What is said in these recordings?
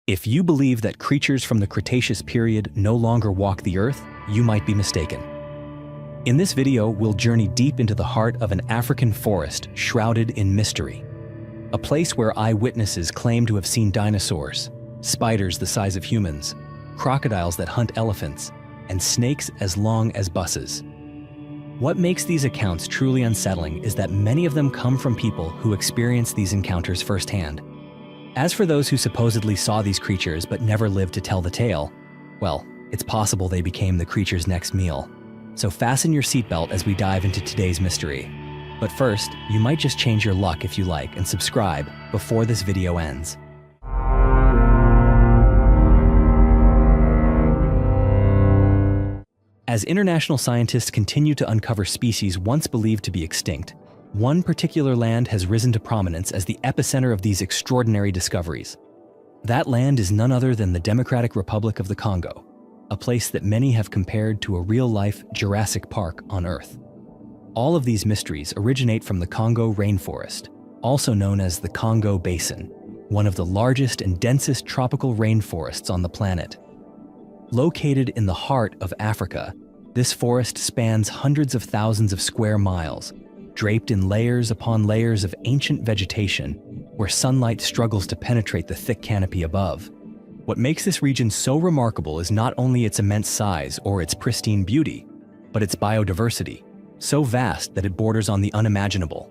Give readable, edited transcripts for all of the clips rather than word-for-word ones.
If you believe that creatures from the Cretaceous period no longer walk the Earth, you might be mistaken. In this video, we'll journey deep into the heart of an African forest shrouded in mystery. A place where eyewitnesses claim to have seen dinosaurs, spiders the size of humans, crocodiles that hunt elephants, and snakes as long as buses. What makes these accounts truly unsettling is that many of them come from people who experience these encounters firsthand. As for those who supposedly saw these creatures but never lived to tell the tale, well, it's possible they became the creature's next meal. So fasten your seatbelt as we dive into today's mystery. But first, you might just change your luck if you like and subscribe before this video ends. As international scientists continue to uncover species once believed to be extinct, one particular land has risen to prominence as the epicenter of these extraordinary discoveries. That land is none other than the Democratic Republic of the Congo, a place that many have compared to a real-life Jurassic Park on Earth. All of these mysteries originate from the Congo rainforest, also known as the Congo Basin, one of the largest and densest tropical rainforests on the planet. Located in the heart of Africa, this forest spans hundreds of thousands of square miles, draped in layers upon layers of ancient vegetation, where sunlight struggles to penetrate the thick canopy above. What makes this region so remarkable is not only its immense size or its pristine beauty, but its biodiversity, so vast that it borders on the unimaginable.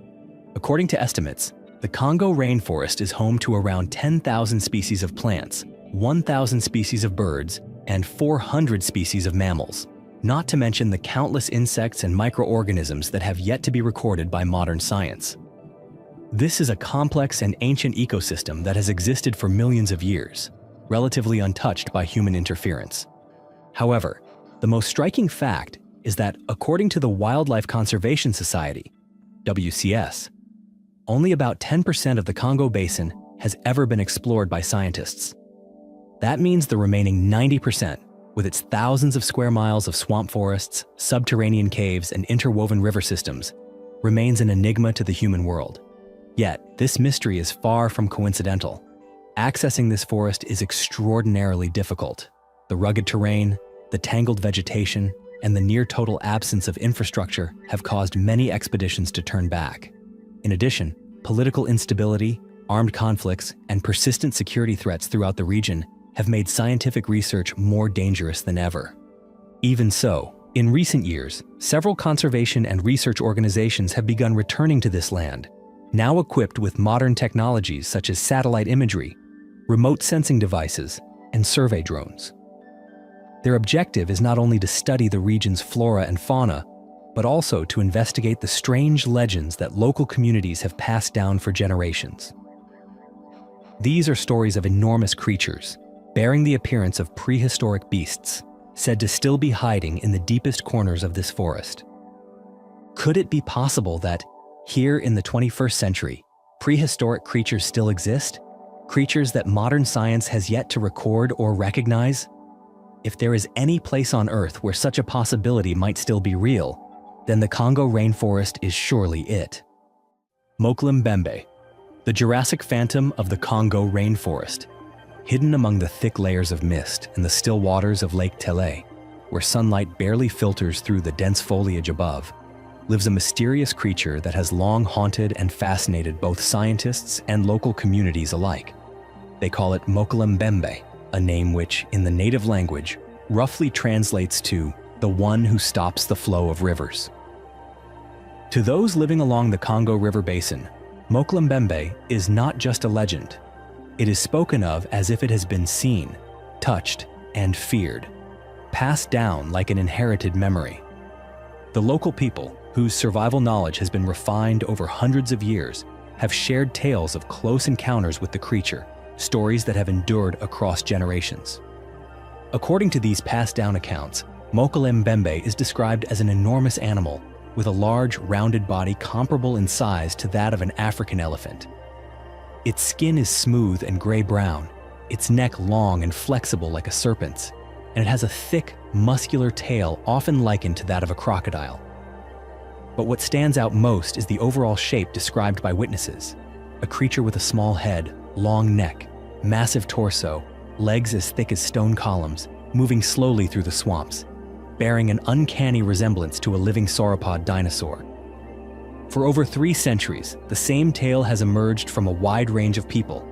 According to estimates, the Congo rainforest is home to around 10,000 species of plants, 1,000 species of birds, and 400 species of mammals, not to mention the countless insects and microorganisms that have yet to be recorded by modern science. This is a complex and ancient ecosystem that has existed for millions of years, relatively untouched by human interference. However, the most striking fact is that, according to the Wildlife Conservation Society, WCS, only about 10% of the Congo Basin has ever been explored by scientists. That means the remaining 90%, with its thousands of square miles of swamp forests, subterranean caves, and interwoven river systems, remains an enigma to the human world. Yet, this mystery is far from coincidental. Accessing this forest is extraordinarily difficult. The rugged terrain, the tangled vegetation, and the near-total absence of infrastructure have caused many expeditions to turn back. In addition, political instability, armed conflicts, and persistent security threats throughout the region have made scientific research more dangerous than ever. Even so, in recent years, several conservation and research organizations have begun returning to this land, now equipped with modern technologies such as satellite imagery, remote sensing devices, and survey drones. Their objective is not only to study the region's flora and fauna, but also to investigate the strange legends that local communities have passed down for generations. These are stories of enormous creatures, bearing the appearance of prehistoric beasts, said to still be hiding in the deepest corners of this forest. Could it be possible that, here in the 21st century, prehistoric creatures still exist? Creatures that modern science has yet to record or recognize? If there is any place on Earth where such a possibility might still be real, then the Congo rainforest is surely it. Mokele-mbembe, the Jurassic phantom of the Congo rainforest. Hidden among the thick layers of mist in the still waters of Lake Tele, where sunlight barely filters through the dense foliage above, lives a mysterious creature that has long haunted and fascinated both scientists and local communities alike. They call it Mokele-mbembe, a name which, in the native language, roughly translates to the one who stops the flow of rivers. To those living along the Congo River Basin, Mokele-mbembe is not just a legend. It is spoken of as if it has been seen, touched, and feared, passed down like an inherited memory. The local people, whose survival knowledge has been refined over hundreds of years, have shared tales of close encounters with the creature, stories that have endured across generations. According to these passed-down accounts, Mokele-mbembe is described as an enormous animal with a large, rounded body comparable in size to that of an African elephant. Its skin is smooth and gray-brown, its neck long and flexible like a serpent's, and it has a thick, muscular tail often likened to that of a crocodile. But what stands out most is the overall shape described by witnesses: a creature with a small head, long neck, massive torso, legs as thick as stone columns, moving slowly through the swamps, bearing an uncanny resemblance to a living sauropod dinosaur. For over 3 centuries, the same tale has emerged from a wide range of people,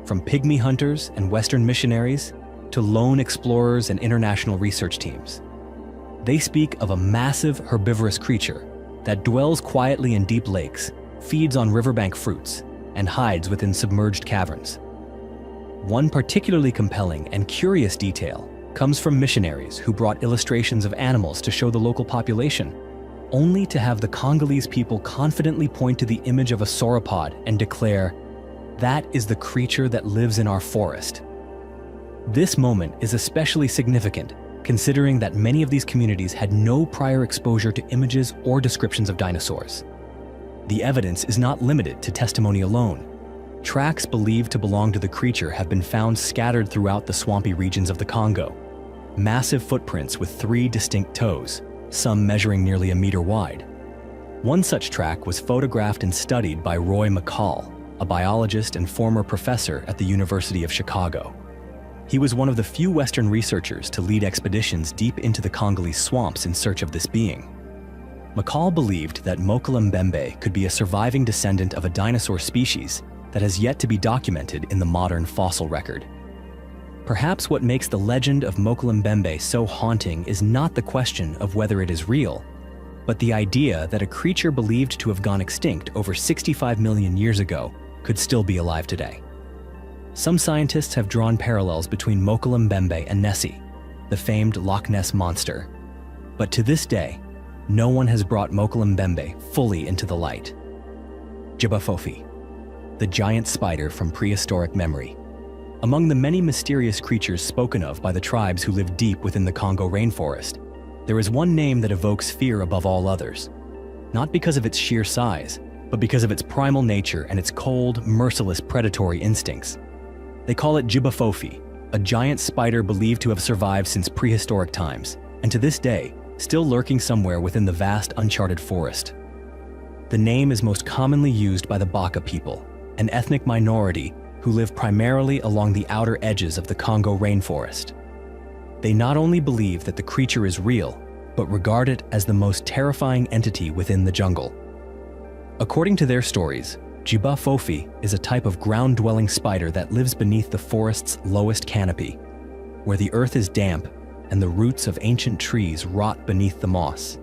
from pygmy hunters and Western missionaries to lone explorers and international research teams. They speak of a massive herbivorous creature that dwells quietly in deep lakes, feeds on riverbank fruits, and hides within submerged caverns. One particularly compelling and curious detail comes from missionaries who brought illustrations of animals to show the local population, only to have the Congolese people confidently point to the image of a sauropod and declare, "That is the creature that lives in our forest." This moment is especially significant, considering that many of these communities had no prior exposure to images or descriptions of dinosaurs. The evidence is not limited to testimony alone. Tracks believed to belong to the creature have been found scattered throughout the swampy regions of the Congo. Massive footprints with 3 distinct toes, some measuring nearly a meter wide. One such track was photographed and studied by Roy McCall, a biologist and former professor at the University of Chicago. He was one of the few Western researchers to lead expeditions deep into the Congolese swamps in search of this being. McCall believed that Mokele Mbembe could be a surviving descendant of a dinosaur species that has yet to be documented in the modern fossil record. Perhaps what makes the legend of Mokele Mbembe so haunting is not the question of whether it is real, but the idea that a creature believed to have gone extinct over 65 million years ago could still be alive today. Some scientists have drawn parallels between Mokele Mbembe and Nessie, the famed Loch Ness monster. But to this day, no one has brought Mokele Mbembe fully into the light. Jibafofi, the giant spider from prehistoric memory. Among the many mysterious creatures spoken of by the tribes who live deep within the Congo rainforest, there is one name that evokes fear above all others. Not because of its sheer size, but because of its primal nature and its cold, merciless predatory instincts. They call it Jibafofi, a giant spider believed to have survived since prehistoric times, and to this day, still lurking somewhere within the vast uncharted forest. The name is most commonly used by the Baka people, an ethnic minority who live primarily along the outer edges of the Congo rainforest. They not only believe that the creature is real, but regard it as the most terrifying entity within the jungle. According to their stories, Jibafofi is a type of ground-dwelling spider that lives beneath the forest's lowest canopy, where the earth is damp and the roots of ancient trees rot beneath the moss.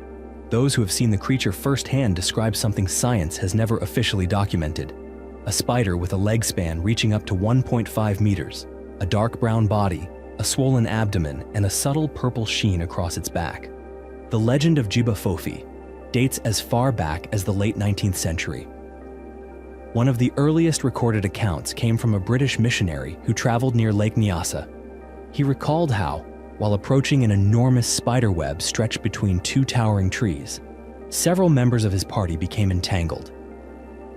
Those who have seen the creature firsthand describe something science has never officially documented: a spider with a leg span reaching up to 1.5 meters, a dark brown body, a swollen abdomen, and a subtle purple sheen across its back. The legend of Jibafofi dates as far back as the late 19th century. One of the earliest recorded accounts came from a British missionary who traveled near Lake Nyassa. He recalled how, while approaching an enormous spider web stretched between 2 towering trees, several members of his party became entangled.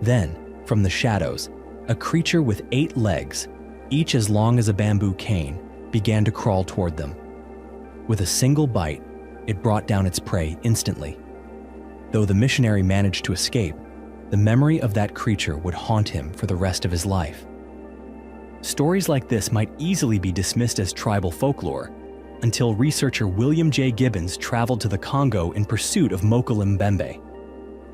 Then, from the shadows, a creature with 8 legs, each as long as a bamboo cane, began to crawl toward them. With a single bite, it brought down its prey instantly. Though the missionary managed to escape, the memory of that creature would haunt him for the rest of his life. Stories like this might easily be dismissed as tribal folklore, until researcher William J. Gibbons traveled to the Congo in pursuit of Mokele Mbembe.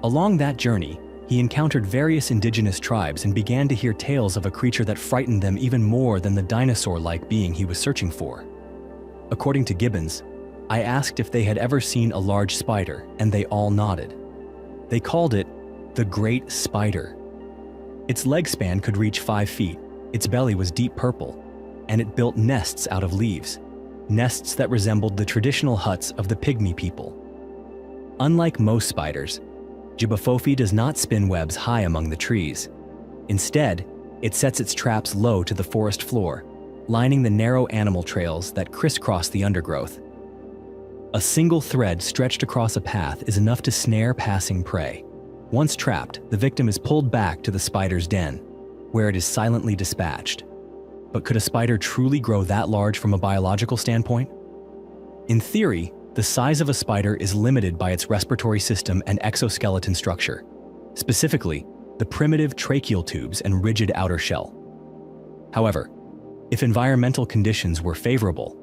Along that journey, he encountered various indigenous tribes and began to hear tales of a creature that frightened them even more than the dinosaur-like being he was searching for. According to Gibbons, I asked if they had ever seen a large spider, and they all nodded. They called it the Great Spider. Its leg span could reach 5 feet, its belly was deep purple, and it built nests out of leaves, nests that resembled the traditional huts of the pygmy people. Unlike most spiders, Jibafofi does not spin webs high among the trees. Instead, it sets its traps low to the forest floor, lining the narrow animal trails that crisscross the undergrowth. A single thread stretched across a path is enough to snare passing prey. Once trapped, the victim is pulled back to the spider's den, where it is silently dispatched. But could a spider truly grow that large from a biological standpoint? In theory, the size of a spider is limited by its respiratory system and exoskeleton structure, specifically the primitive tracheal tubes and rigid outer shell. However, If environmental conditions were favorable,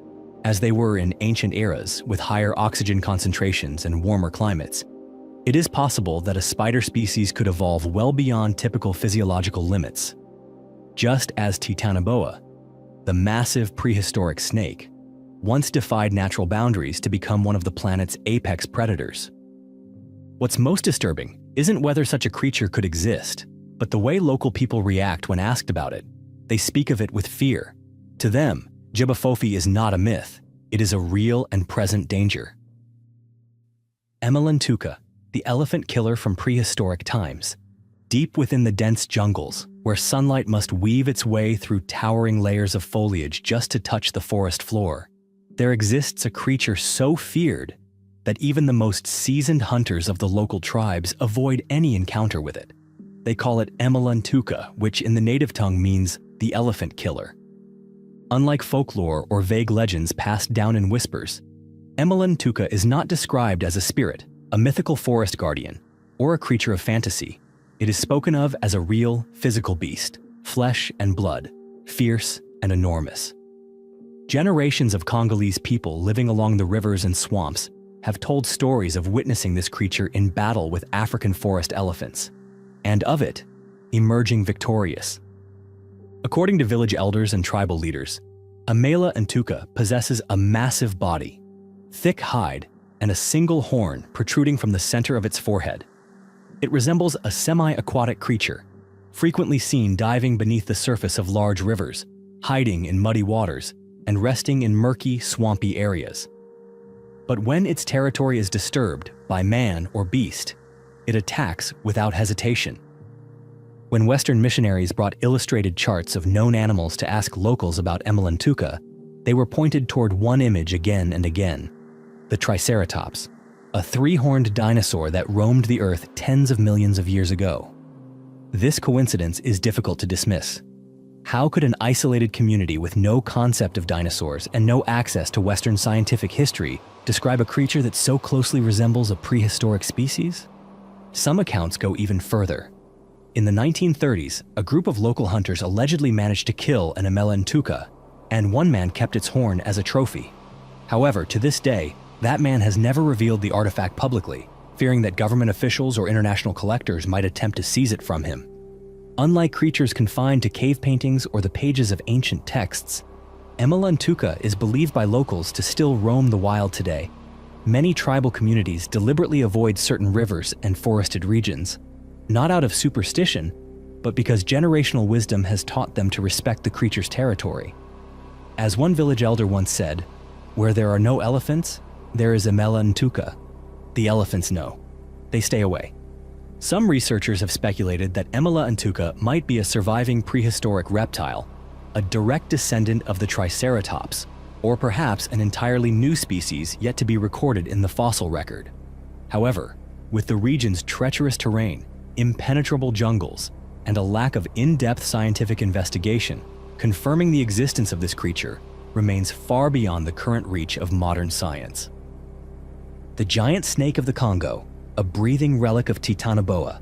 as they were in ancient eras with higher oxygen concentrations and warmer climates, it is possible that a spider species could evolve well beyond typical physiological limits. Just as Titanoboa, the massive prehistoric snake, once defied natural boundaries to become one of the planet's apex predators. What's most disturbing isn't whether such a creature could exist, but the way local people react when asked about it. They speak of it with fear. To them, Djibouti is not a myth, it is a real and present danger. Emelantuka, the elephant killer from prehistoric times. Deep within the dense jungles, where sunlight must weave its way through towering layers of foliage just to touch the forest floor, there exists a creature so feared that even the most seasoned hunters of the local tribes avoid any encounter with it. They call it Emelantuka, which in the native tongue means the elephant killer. Unlike folklore or vague legends passed down in whispers, Emelantuka is not described as a spirit, a mythical forest guardian, or a creature of fantasy. It is spoken of as a real, physical beast, flesh and blood, fierce and enormous. Generations of Congolese people living along the rivers and swamps have told stories of witnessing this creature in battle with African forest elephants, and of it emerging victorious. According to village elders and tribal leaders, Emelantuka possesses a massive body, thick hide, and a single horn protruding from the center of its forehead. It resembles a semi-aquatic creature, frequently seen diving beneath the surface of large rivers, hiding in muddy waters, and resting in murky, swampy areas. But when its territory is disturbed by man or beast, it attacks without hesitation. When Western missionaries brought illustrated charts of known animals to ask locals about Emelantuka, they were pointed toward one image again and again: the Triceratops, a three-horned dinosaur that roamed the earth tens of millions of years ago. This coincidence is difficult to dismiss. How could an isolated community with no concept of dinosaurs and no access to Western scientific history describe a creature that so closely resembles a prehistoric species? Some accounts go even further. In the 1930s, a group of local hunters allegedly managed to kill an Emelantuka, and one man kept its horn as a trophy. However, to this day, that man has never revealed the artifact publicly, fearing that government officials or international collectors might attempt to seize it from him. Unlike creatures confined to cave paintings or the pages of ancient texts, Emelantuka is believed by locals to still roam the wild today. Many tribal communities deliberately avoid certain rivers and forested regions, not out of superstition, but because generational wisdom has taught them to respect the creature's territory. As one village elder once said, "Where there are no elephants, there is Emelantuka. The elephants know. They stay away." Some researchers have speculated that Emelantuka might be a surviving prehistoric reptile, a direct descendant of the Triceratops, or perhaps an entirely new species yet to be recorded in the fossil record. However, with the region's treacherous terrain, impenetrable jungles, and a lack of in-depth scientific investigation, confirming the existence of this creature remains far beyond the current reach of modern science. The giant snake of the Congo, a breathing relic of Titanoboa.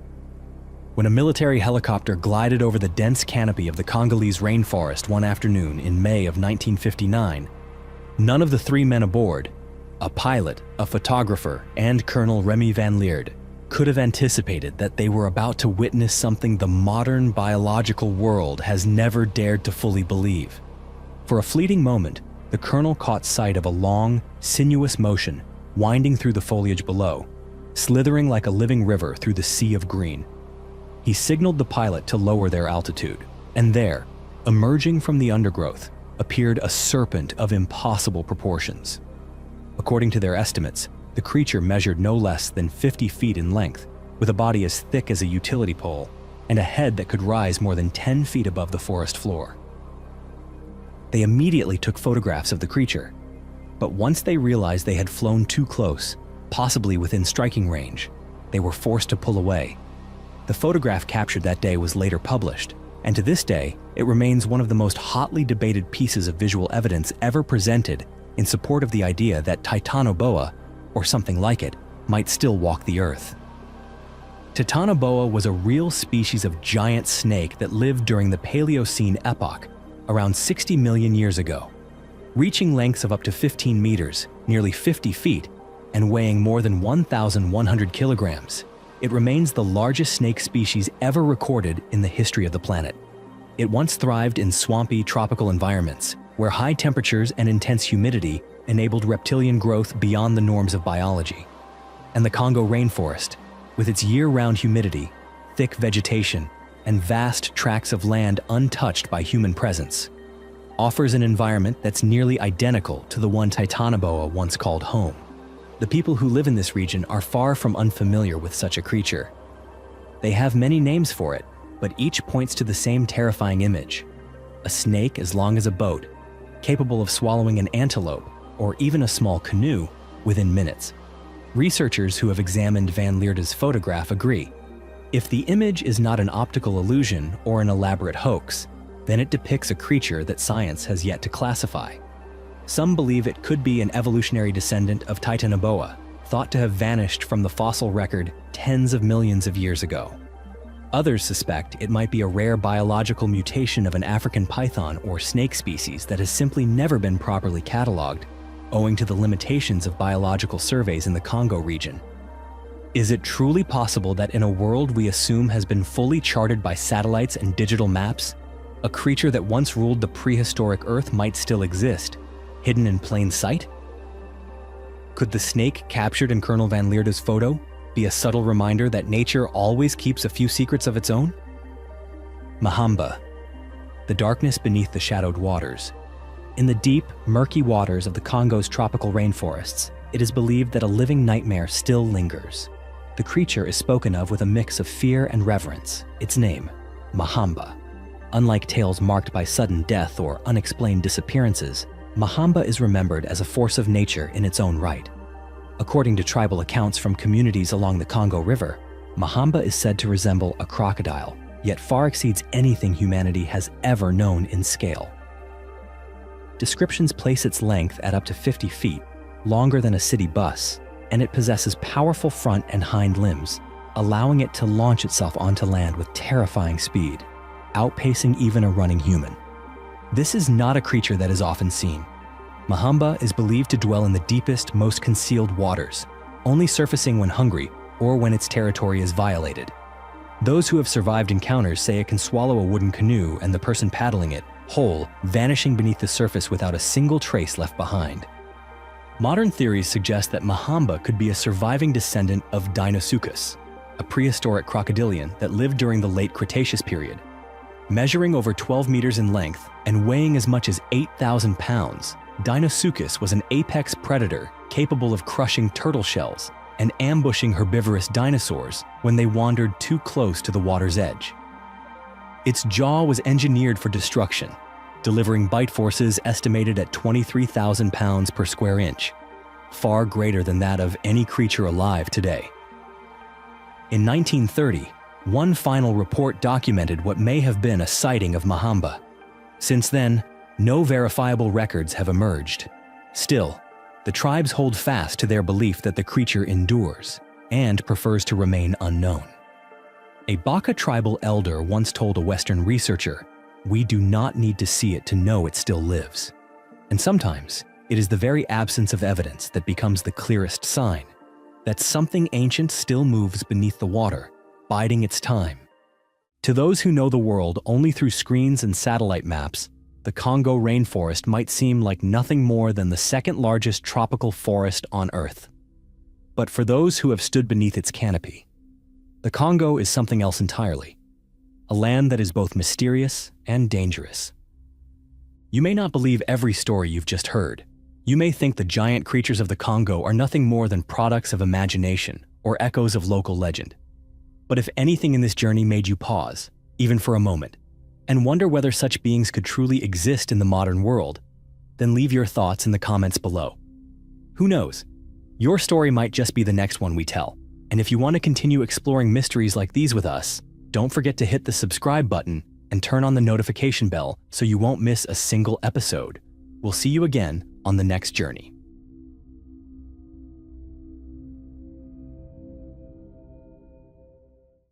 When a military helicopter glided over the dense canopy of the Congolese rainforest one afternoon in May of 1959, none of the three men aboard, a pilot, a photographer, and Colonel Remy Van Lierde, could have anticipated that they were about to witness something the modern biological world has never dared to fully believe. For a fleeting moment, the colonel caught sight of a long, sinuous motion winding through the foliage below, slithering like a living river through the sea of green. He signaled the pilot to lower their altitude, and there, emerging from the undergrowth, appeared a serpent of impossible proportions. According to their estimates, the creature measured no less than 50 feet in length, with a body as thick as a utility pole, and a head that could rise more than 10 feet above the forest floor. They immediately took photographs of the creature, but once they realized they had flown too close, possibly within striking range, they were forced to pull away. The photograph captured that day was later published, and to this day, it remains one of the most hotly debated pieces of visual evidence ever presented in support of the idea that Titanoboa, or something like it, might still walk the earth. Titanoboa was a real species of giant snake that lived during the Paleocene epoch, around 60 million years ago. Reaching lengths of up to 15 meters, nearly 50 feet, and weighing more than 1,100 kilograms, it remains the largest snake species ever recorded in the history of the planet. It once thrived in swampy, tropical environments, where high temperatures and intense humidity enabled reptilian growth beyond the norms of biology. And the Congo rainforest, with its year-round humidity, thick vegetation, and vast tracts of land untouched by human presence, offers an environment that's nearly identical to the one Titanoboa once called home. The people who live in this region are far from unfamiliar with such a creature. They have many names for it, but each points to the same terrifying image: a snake as long as a boat, capable of swallowing an antelope or even a small canoe within minutes. Researchers who have examined Van Leerde's photograph agree. If the image is not an optical illusion or an elaborate hoax, then it depicts a creature that science has yet to classify. Some believe it could be an evolutionary descendant of Titanoboa, thought to have vanished from the fossil record tens of millions of years ago. Others suspect it might be a rare biological mutation of an African python or snake species that has simply never been properly cataloged, owing to the limitations of biological surveys in the Congo region. Is it truly possible that in a world we assume has been fully charted by satellites and digital maps, a creature that once ruled the prehistoric Earth might still exist, hidden in plain sight? Could the snake captured in Colonel Van Leerde's photo be a subtle reminder that nature always keeps a few secrets of its own? Mahamba, the darkness beneath the shadowed waters. In the deep, murky waters of the Congo's tropical rainforests, it is believed that a living nightmare still lingers. The creature is spoken of with a mix of fear and reverence. Its name, Mahamba. Unlike tales marked by sudden death or unexplained disappearances, Mahamba is remembered as a force of nature in its own right. According to tribal accounts from communities along the Congo River, Mahamba is said to resemble a crocodile, yet far exceeds anything humanity has ever known in scale. Descriptions place its length at up to 50 feet, longer than a city bus, and it possesses powerful front and hind limbs, allowing it to launch itself onto land with terrifying speed, outpacing even a running human. This is not a creature that is often seen. Mahamba is believed to dwell in the deepest, most concealed waters, only surfacing when hungry or when its territory is violated. Those who have survived encounters say it can swallow a wooden canoe and the person paddling it whole, vanishing beneath the surface without a single trace left behind. Modern theories suggest that Mahamba could be a surviving descendant of Deinosuchus, a prehistoric crocodilian that lived during the late Cretaceous period. Measuring over 12 meters in length and weighing as much as 8,000 pounds, Deinosuchus was an apex predator capable of crushing turtle shells and ambushing herbivorous dinosaurs when they wandered too close to the water's edge. Its jaw was engineered for destruction, delivering bite forces estimated at 23,000 pounds per square inch, far greater than that of any creature alive today. In 1930, one final report documented what may have been a sighting of Mahamba. Since then, no verifiable records have emerged. Still, the tribes hold fast to their belief that the creature endures and prefers to remain unknown. A Baka tribal elder once told a Western researcher, "We do not need to see it to know it still lives." And sometimes, it is the very absence of evidence that becomes the clearest sign that something ancient still moves beneath the water, biding its time. To those who know the world only through screens and satellite maps, the Congo rainforest might seem like nothing more than the second largest tropical forest on Earth. But for those who have stood beneath its canopy, the Congo is something else entirely, a land that is both mysterious and dangerous. You may not believe every story you've just heard. You may think the giant creatures of the Congo are nothing more than products of imagination or echoes of local legend. But if anything in this journey made you pause, even for a moment, and wonder whether such beings could truly exist in the modern world, then leave your thoughts in the comments below. Who knows? Your story might just be the next one we tell. And if you want to continue exploring mysteries like these with us, don't forget to hit the subscribe button and turn on the notification bell so you won't miss a single episode. We'll see you again on the next journey.